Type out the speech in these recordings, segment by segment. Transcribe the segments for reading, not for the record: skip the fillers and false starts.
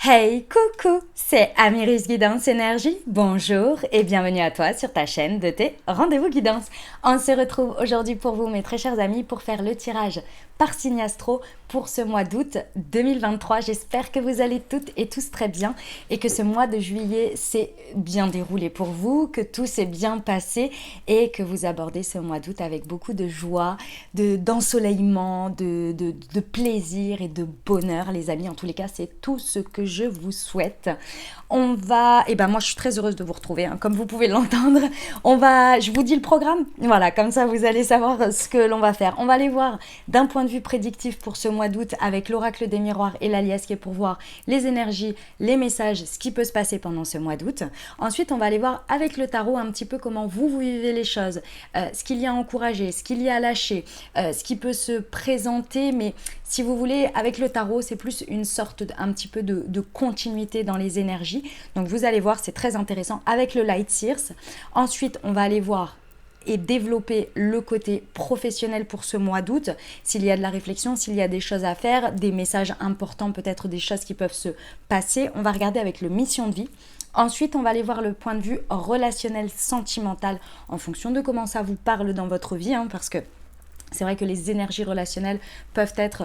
Hey, coucou, c'est Amiris Guidance Énergie. Bonjour et bienvenue à toi sur ta chaîne de tes rendez-vous guidance. On se retrouve aujourd'hui pour vous, mes très chers amis, pour faire le tirage par signe astro pour ce mois d'août 2023. J'espère que vous allez toutes et tous très bien et que ce mois de juillet s'est bien déroulé pour vous, que tout s'est bien passé et que vous abordez ce mois d'août avec beaucoup de joie, d'ensoleillement, de plaisir et de bonheur, les amis. En tous les cas, c'est tout ce que je vous souhaite. Moi je suis très heureuse de vous retrouver, hein, comme vous pouvez l'entendre. Je vous dis le programme, voilà, comme ça vous allez savoir ce que l'on va faire. On va aller voir d'un point de vue prédictif pour ce mois d'août avec l'oracle des miroirs et l'alias qui est pour voir les énergies, les messages, ce qui peut se passer pendant ce mois d'août. Ensuite, on va aller voir avec le tarot un petit peu comment vous vivez les choses, ce qu'il y a à encourager, ce qu'il y a à lâcher, ce qui peut se présenter, mais si vous voulez, avec le tarot, c'est plus une sorte un petit peu de continuité dans les énergies. Donc vous allez voir, c'est très intéressant avec le Light Seers. Ensuite, on va aller voir et développer le côté professionnel pour ce mois d'août, s'il y a de la réflexion, s'il y a des choses à faire, des messages importants, peut-être des choses qui peuvent se passer. On va regarder avec le mission de vie. Ensuite, on va aller voir le point de vue relationnel, sentimental, en fonction de comment ça vous parle dans votre vie, hein, parce que c'est vrai que les énergies relationnelles peuvent être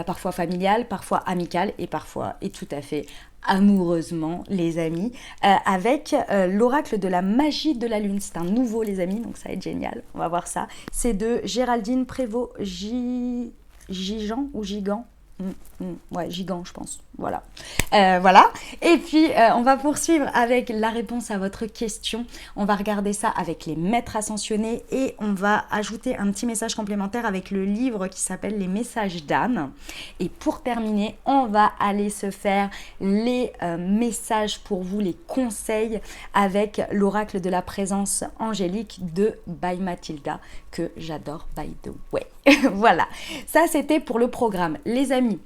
parfois familiales, parfois amicales et parfois, et tout à fait amoureusement, les amis, avec l'oracle de la magie de la lune. C'est un nouveau, les amis, donc ça va être génial. On va voir ça. C'est de Géraldine Prévost-Gigan ou Gigant. Ouais, Gigant, je pense. Voilà. Voilà. Et puis, on va poursuivre avec la réponse à votre question. On va regarder ça avec les maîtres ascensionnés et on va ajouter un petit message complémentaire avec le livre qui s'appelle Les messages d'âme. Et pour terminer, on va aller se faire les messages pour vous, les conseils avec l'oracle de la présence angélique de By Mathilda, que j'adore, by the way. Voilà. Ça, c'était pour le programme. Les amis,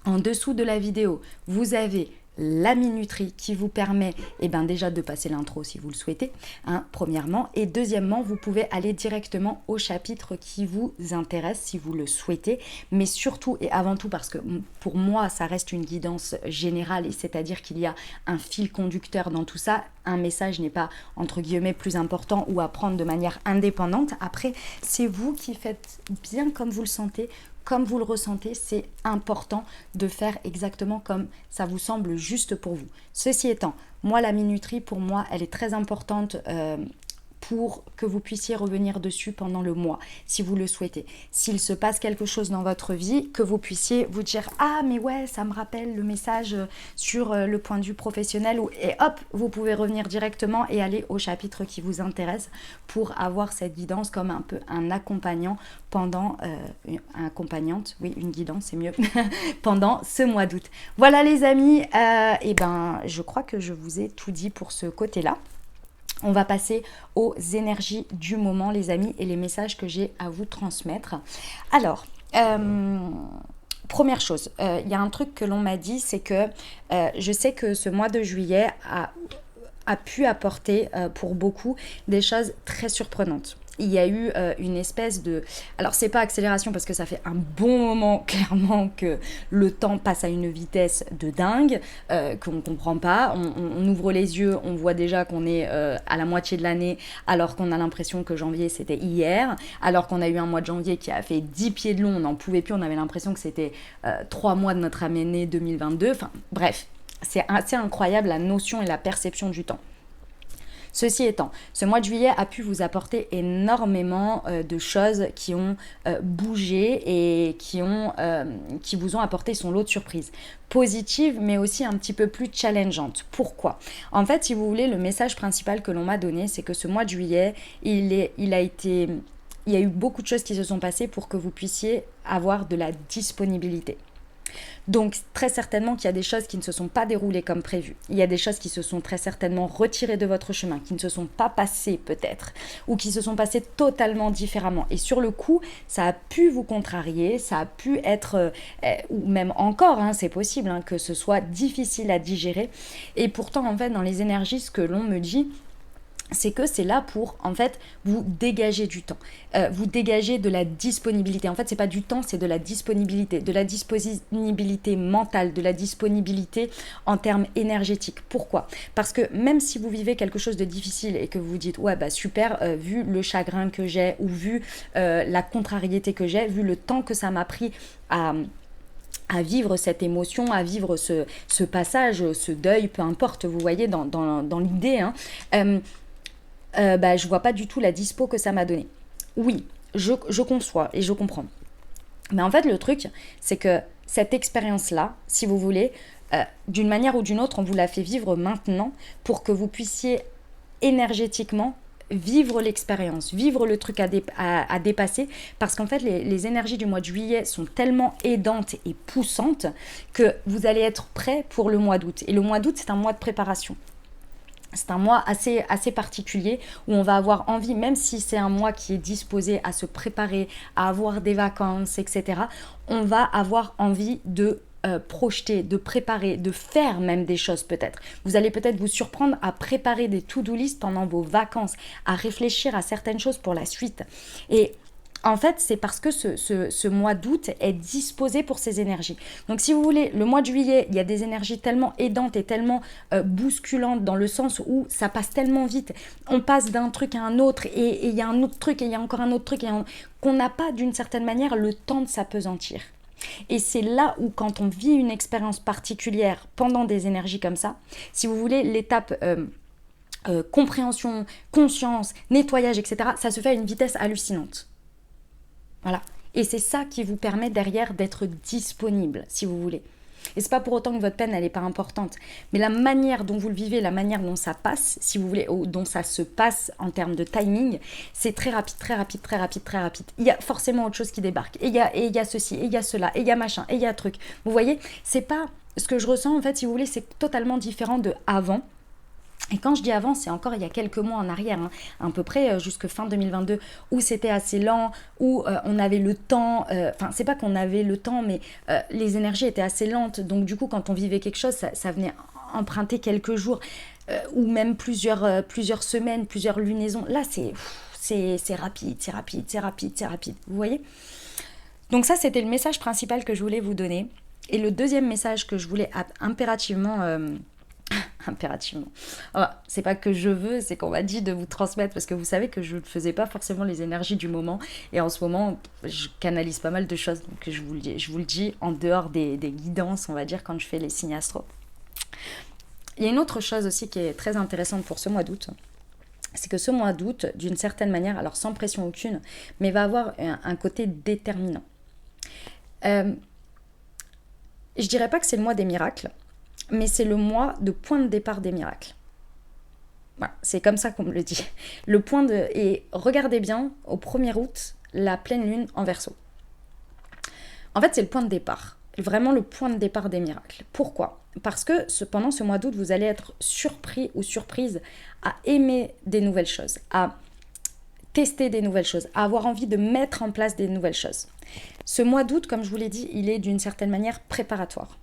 en dessous de la vidéo, vous avez la minuterie qui vous permet déjà de passer l'intro si vous le souhaitez, hein, premièrement. Et deuxièmement, vous pouvez aller directement au chapitre qui vous intéresse si vous le souhaitez. Mais surtout et avant tout, parce que pour moi, ça reste une guidance générale, et c'est-à-dire qu'il y a un fil conducteur dans tout ça. Un message n'est pas, entre guillemets, plus important ou à prendre de manière indépendante. Après, c'est vous qui faites bien comme vous le sentez, comme vous le ressentez. C'est important de faire exactement comme ça vous semble juste pour vous. Ceci étant, moi, la minuterie, pour moi, elle est très importante pour que vous puissiez revenir dessus pendant le mois, si vous le souhaitez. S'il se passe quelque chose dans votre vie, que vous puissiez vous dire « Ah, mais ouais, ça me rappelle le message sur le point de vue professionnel » et hop, vous pouvez revenir directement et aller au chapitre qui vous intéresse pour avoir cette guidance comme un peu un accompagnant pendant, accompagnante, oui, une guidance, c'est mieux, pendant ce mois d'août. Voilà les amis, je crois que je vous ai tout dit pour ce côté-là. On va passer aux énergies du moment, les amis, et les messages que j'ai à vous transmettre. Alors, première chose, il y a un truc que l'on m'a dit, c'est que je sais que ce mois de juillet a pu apporter pour beaucoup des choses très surprenantes. Il y a eu une espèce de... Alors, c'est pas accélération parce que ça fait un bon moment, clairement, que le temps passe à une vitesse de dingue, qu'on ne comprend pas. On ouvre les yeux, on voit déjà qu'on est à la moitié de l'année, alors qu'on a l'impression que janvier, c'était hier, alors qu'on a eu un mois de janvier qui a fait 10 pieds de long, on n'en pouvait plus, on avait l'impression que c'était 3 mois de notre année 2022. Enfin, bref, c'est assez incroyable la notion et la perception du temps. Ceci étant, ce mois de juillet a pu vous apporter énormément de choses qui ont bougé et qui vous ont apporté son lot de surprises. Positives, mais aussi un petit peu plus challengeantes. Pourquoi ? En fait, si vous voulez, le message principal que l'on m'a donné, c'est que ce mois de juillet, il y a eu beaucoup de choses qui se sont passées pour que vous puissiez avoir de la disponibilité. Donc très certainement qu'il y a des choses qui ne se sont pas déroulées comme prévu. Il y a des choses qui se sont très certainement retirées de votre chemin, qui ne se sont pas passées peut-être, ou qui se sont passées totalement différemment. Et sur le coup, ça a pu vous contrarier, ça a pu être, ou même encore, hein, c'est possible, hein, que ce soit difficile à digérer. Et pourtant, en fait, dans les énergies, ce que l'on me dit, c'est que c'est là pour, en fait, vous dégager du temps, vous dégager de la disponibilité. En fait, c'est pas du temps, c'est de la disponibilité mentale, de la disponibilité en termes énergétiques. Pourquoi? Parce que même si vous vivez quelque chose de difficile et que vous vous dites, ouais, bah super, vu le chagrin que j'ai, ou vu la contrariété que j'ai, vu le temps que ça m'a pris à vivre cette émotion, à vivre ce passage, ce deuil, peu importe, vous voyez, dans l'idée, hein, bah, je vois pas du tout la dispo que ça m'a donné. Oui, je conçois et je comprends. Mais en fait, le truc, c'est que cette expérience-là, si vous voulez, d'une manière ou d'une autre, on vous la fait vivre maintenant pour que vous puissiez énergétiquement vivre l'expérience, vivre le truc à dépasser, parce qu'en fait, les énergies du mois de juillet sont tellement aidantes et poussantes que vous allez être prêt pour le mois d'août. Et le mois d'août, c'est un mois de préparation. C'est un mois assez particulier où on va avoir envie, même si c'est un mois qui est disposé à se préparer, à avoir des vacances, etc., on va avoir envie de projeter, de préparer, de faire même des choses peut-être. Vous allez peut-être vous surprendre à préparer des to-do list pendant vos vacances, à réfléchir à certaines choses pour la suite. Et en fait, c'est parce que ce mois d'août est disposé pour ces énergies. Donc, si vous voulez, le mois de juillet, il y a des énergies tellement aidantes et tellement bousculantes dans le sens où ça passe tellement vite. On passe d'un truc à un autre et il y a un autre truc et il y a encore un autre truc qu'on n'a pas d'une certaine manière le temps de s'apesantir. Et c'est là où quand on vit une expérience particulière pendant des énergies comme ça, si vous voulez, l'étape compréhension, conscience, nettoyage, etc., ça se fait à une vitesse hallucinante. Voilà. Et c'est ça qui vous permet derrière d'être disponible, si vous voulez. Et c'est pas pour autant que votre peine, elle n'est pas importante. Mais la manière dont vous le vivez, la manière dont ça passe, si vous voulez, ou dont ça se passe en termes de timing, c'est très rapide, très rapide, très rapide, très rapide. Il y a forcément autre chose qui débarque. Et il y a ceci, et il y a cela, et il y a machin, et il y a truc. Vous voyez, c'est pas... Ce que je ressens, en fait, si vous voulez, c'est totalement différent de avant. Et quand je dis avant, c'est encore il y a quelques mois en arrière, hein, à peu près jusque fin 2022, où c'était assez lent, où on avait le temps, enfin c'est pas qu'on avait le temps, mais les énergies étaient assez lentes, donc du coup quand on vivait quelque chose, ça venait emprunter quelques jours, ou même plusieurs semaines, plusieurs lunaisons. Là c'est rapide, c'est rapide, c'est rapide, c'est rapide, vous voyez? Donc ça c'était le message principal que je voulais vous donner. Et le deuxième message que je voulais impérativement... impérativement. Enfin, c'est pas que je veux, c'est qu'on m'a dit de vous transmettre parce que vous savez que je ne faisais pas forcément les énergies du moment et en ce moment je canalise pas mal de choses donc je vous le dis en dehors des guidances on va dire quand je fais les signes astro. Il y a une autre chose aussi qui est très intéressante pour ce mois d'août, c'est que ce mois d'août d'une certaine manière, alors sans pression aucune, mais va avoir un côté déterminant. Je dirais pas que c'est le mois des miracles, mais c'est le mois de point de départ des miracles. Voilà, c'est comme ça qu'on me le dit. Et regardez bien, au 1er août, la pleine lune en Verseau. En fait, c'est le point de départ. Vraiment le point de départ des miracles. Pourquoi? Parce que pendant ce mois d'août, vous allez être surpris ou surprise à aimer des nouvelles choses, à tester des nouvelles choses, à avoir envie de mettre en place des nouvelles choses. Ce mois d'août, comme je vous l'ai dit, il est d'une certaine manière préparatoire.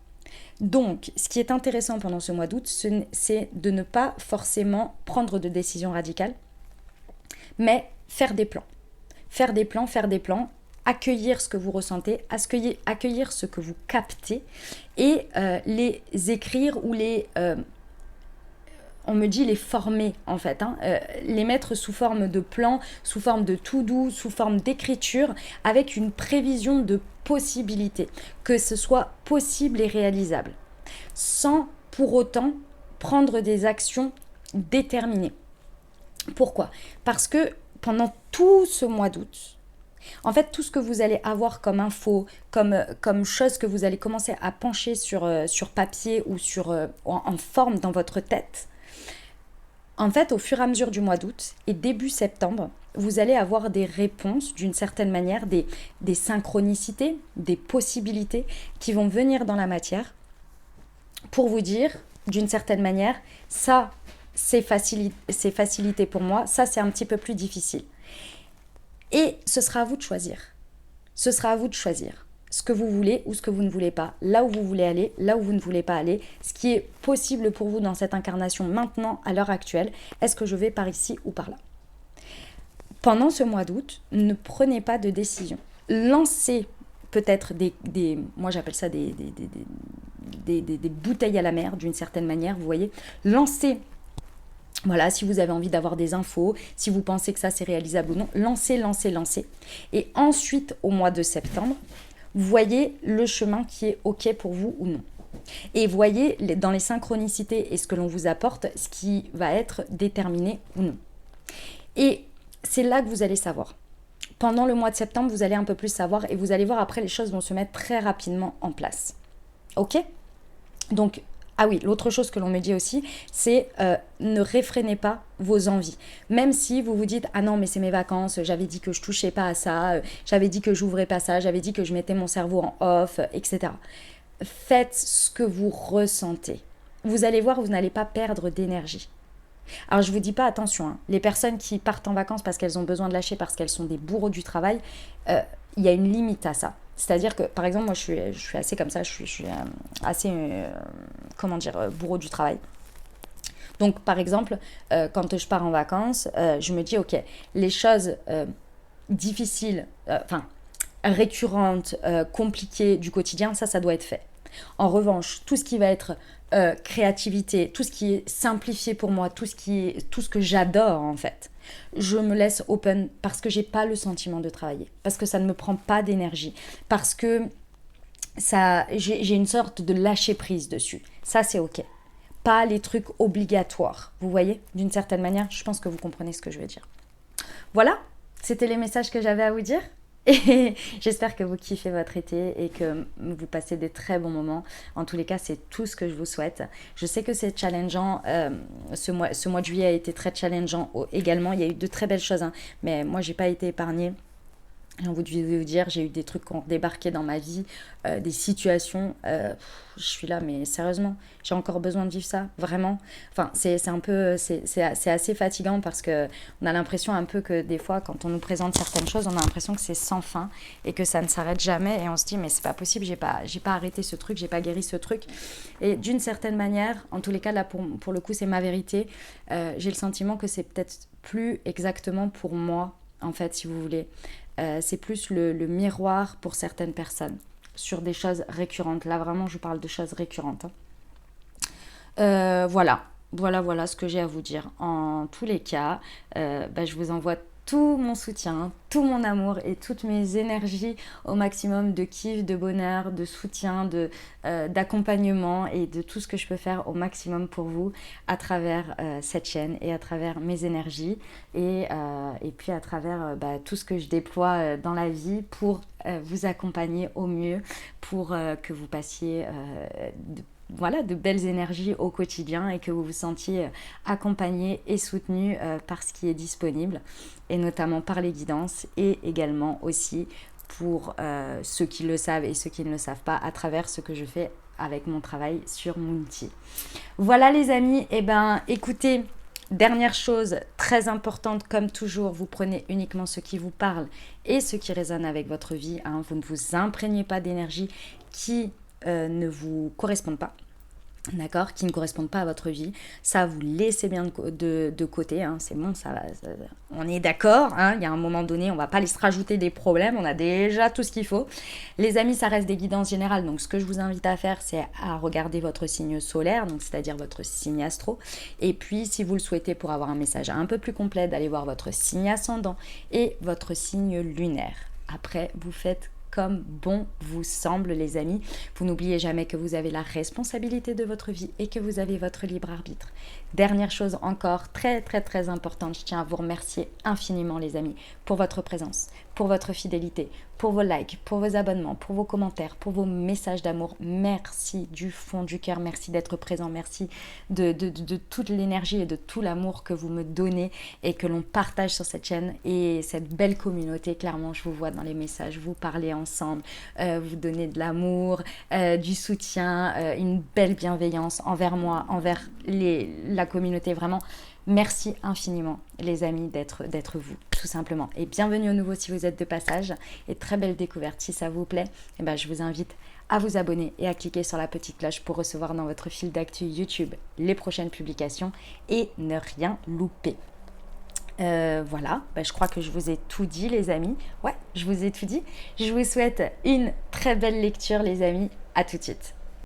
Donc, ce qui est intéressant pendant ce mois d'août, c'est de ne pas forcément prendre de décisions radicales, mais faire des plans. Faire des plans, accueillir ce que vous ressentez, accueillir ce que vous captez et les écrire ou on me dit les former en fait, les mettre sous forme de plan, sous forme de to-do, sous forme d'écriture, avec une prévision de possibilités, que ce soit possible et réalisable, sans pour autant prendre des actions déterminées. Pourquoi? Parce que pendant tout ce mois d'août, en fait, tout ce que vous allez avoir comme info, comme chose que vous allez commencer à pencher sur papier ou en forme dans votre tête, en fait, au fur et à mesure du mois d'août et début septembre, vous allez avoir des réponses d'une certaine manière, des synchronicités, des possibilités qui vont venir dans la matière pour vous dire, d'une certaine manière, ça, c'est facilité pour moi, ça, c'est un petit peu plus difficile. Et ce sera à vous de choisir. Ce sera à vous de choisir. ce que vous voulez ou ce que vous ne voulez pas, là où vous voulez aller, là où vous ne voulez pas aller, ce qui est possible pour vous dans cette incarnation maintenant, à l'heure actuelle. Est-ce que je vais par ici ou par là? Pendant ce mois d'août, ne prenez pas de décision. Lancez peut-être moi j'appelle ça des bouteilles à la mer d'une certaine manière, vous voyez. Lancez, voilà, si vous avez envie d'avoir des infos, si vous pensez que ça c'est réalisable ou non, lancez. Et ensuite, au mois de septembre, voyez le chemin qui est OK pour vous ou non. Et voyez dans les synchronicités et ce que l'on vous apporte, ce qui va être déterminé ou non. Et c'est là que vous allez savoir. Pendant le mois de septembre, vous allez un peu plus savoir et vous allez voir après, les choses vont se mettre très rapidement en place. OK? Donc, ah oui, l'autre chose que l'on me dit aussi, c'est ne réfrénez pas vos envies. Même si vous vous dites, ah non, mais c'est mes vacances, j'avais dit que je touchais pas à ça, j'avais dit que j'ouvrais pas ça, j'avais dit que je mettais mon cerveau en off, etc. Faites ce que vous ressentez. Vous allez voir, vous n'allez pas perdre d'énergie. Alors je vous dis pas, attention, hein, les personnes qui partent en vacances parce qu'elles ont besoin de lâcher, parce qu'elles sont des bourreaux du travail, il y a une limite à ça. C'est-à-dire que, par exemple, moi je suis assez comme ça, je suis assez, bourreau du travail. Donc par exemple, quand je pars en vacances, je me dis, ok, les choses difficiles, récurrentes, compliquées du quotidien, ça doit être fait. En revanche, tout ce qui va être créativité, tout ce qui est simplifié pour moi, tout ce que j'adore en fait, je me laisse open parce que j'ai pas le sentiment de travailler, parce que ça ne me prend pas d'énergie, parce que j'ai une sorte de lâcher prise dessus. Ça c'est ok. Pas les trucs obligatoires, vous voyez, d'une certaine manière, je pense que vous comprenez ce que je veux dire. Voilà, c'était les messages que j'avais à vous dire. Et j'espère que vous kiffez votre été et que vous passez des très bons moments. En tous les cas, c'est tout ce que je vous souhaite. Je sais que c'est challengeant. Ce mois de juillet a été très challengeant également. Il y a eu de très belles choses, hein, mais moi, j'ai pas été épargnée. J'ai envie de vous dire, j'ai eu des trucs qui ont débarqué dans ma vie, des situations. Je suis là, mais sérieusement, j'ai encore besoin de vivre ça, vraiment. Enfin, c'est un peu, c'est assez fatigant parce que on a l'impression un peu que des fois, quand on nous présente certaines choses, on a l'impression que c'est sans fin et que ça ne s'arrête jamais. Et on se dit, mais c'est pas possible, j'ai pas arrêté ce truc, j'ai pas guéri ce truc. Et d'une certaine manière, en tous les cas, là, pour le coup, c'est ma vérité. J'ai le sentiment que c'est peut-être plus exactement pour moi, en fait, si vous voulez. C'est plus le miroir pour certaines personnes sur des choses récurrentes. Là, vraiment, je parle de choses récurrentes. Voilà ce que j'ai à vous dire. En tous les cas, je vous envoie tout mon soutien, tout mon amour et toutes mes énergies au maximum de kiff, de bonheur, de soutien, d'accompagnement et de tout ce que je peux faire au maximum pour vous à travers cette chaîne et à travers mes énergies et puis à travers tout ce que je déploie dans la vie pour vous accompagner au mieux, pour que vous passiez de belles énergies au quotidien et que vous vous sentiez accompagné et soutenu par ce qui est disponible et notamment par les guidances et également aussi pour ceux qui le savent et ceux qui ne le savent pas à travers ce que je fais avec mon travail sur Moonti. Voilà les amis, écoutez, dernière chose très importante comme toujours, vous prenez uniquement ce qui vous parle et ce qui résonne avec votre vie, hein. Vous ne vous imprégnez pas d'énergie qui ne vous correspondent pas, d'accord, qui ne correspondent pas à votre vie. Ça, vous laissez bien de côté, hein. C'est bon, on est d'accord, hein. Il y a un moment donné, on ne va pas se rajouter des problèmes, on a déjà tout ce qu'il faut. Les amis, ça reste des guidances générales, donc ce que je vous invite à faire, c'est à regarder votre signe solaire, donc c'est-à-dire votre signe astro, et puis si vous le souhaitez pour avoir un message un peu plus complet, d'aller voir votre signe ascendant et votre signe lunaire. Après, vous faites comme bon vous semble les amis. Vous n'oubliez jamais que vous avez la responsabilité de votre vie et que vous avez votre libre arbitre. Dernière chose encore très très très importante, je tiens à vous remercier infiniment les amis pour votre présence, pour votre fidélité, pour vos likes, pour vos abonnements, pour vos commentaires, pour vos messages d'amour. Merci du fond du cœur, merci d'être présent, merci de toute l'énergie et de tout l'amour que vous me donnez et que l'on partage sur cette chaîne et cette belle communauté. Clairement, je vous vois dans les messages, vous parlez ensemble, vous donnez de l'amour, du soutien, une belle bienveillance envers moi, envers la communauté. Vraiment, Merci infiniment, les amis, d'être vous, tout simplement. Et bienvenue au nouveau si vous êtes de passage. Et très belle découverte. Si ça vous plaît, eh ben, je vous invite à vous abonner et à cliquer sur la petite cloche pour recevoir dans votre fil d'actu YouTube les prochaines publications et ne rien louper. Voilà, bah, je crois que je vous ai tout dit, les amis. Ouais, je vous ai tout dit. Je vous souhaite une très belle lecture, les amis. À tout de suite.